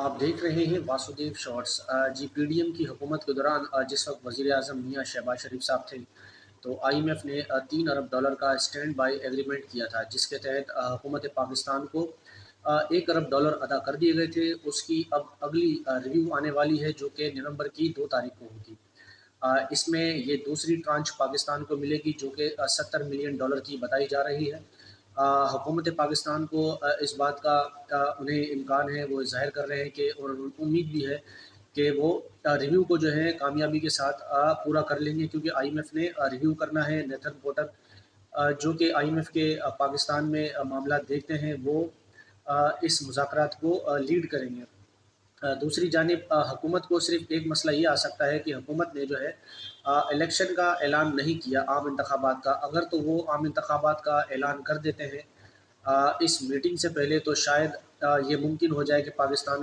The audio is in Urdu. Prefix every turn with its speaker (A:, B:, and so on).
A: آپ دیکھ رہے ہیں واسودیو شارٹس جی پی ڈی ایم کی حکومت کے دوران جس وقت وزیر اعظم میاں شہباز شریف صاحب تھے تو آئی ایم ایف نے $3 ارب کا اسٹینڈ بائی ایگریمنٹ کیا تھا، جس کے تحت حکومت پاکستان کو $1 ارب ادا کر دیے گئے تھے۔ اس کی اب اگلی ریویو آنے والی ہے جو کہ نومبر کی 2 تاریخ کو ہوگی۔ اس میں یہ دوسری ٹرانچ پاکستان کو ملے گی جو کہ $70 ملین کی بتائی جا رہی ہے۔ حکومت پاکستان کو اس بات کا انہیں امکان ہے، وہ ظاہر کر رہے ہیں کہ اور امید بھی ہے کہ وہ ریویو کو جو ہے کامیابی کے ساتھ پورا کر لیں گے، کیونکہ آئی ایم ایف نے ریویو کرنا ہے۔ نیتھن پورٹر جو کہ آئی ایم ایف کے پاکستان میں معاملات دیکھتے ہیں، وہ اس مذاکرات کو لیڈ کریں گے۔ دوسری جانب حکومت کو صرف ایک مسئلہ یہ آ سکتا ہے کہ حکومت نے جو ہے الیکشن کا اعلان نہیں کیا، عام انتخابات کا۔ اگر تو وہ عام انتخابات کا اعلان کر دیتے ہیں اس میٹنگ سے پہلے، تو شاید یہ ممکن ہو جائے کہ پاکستان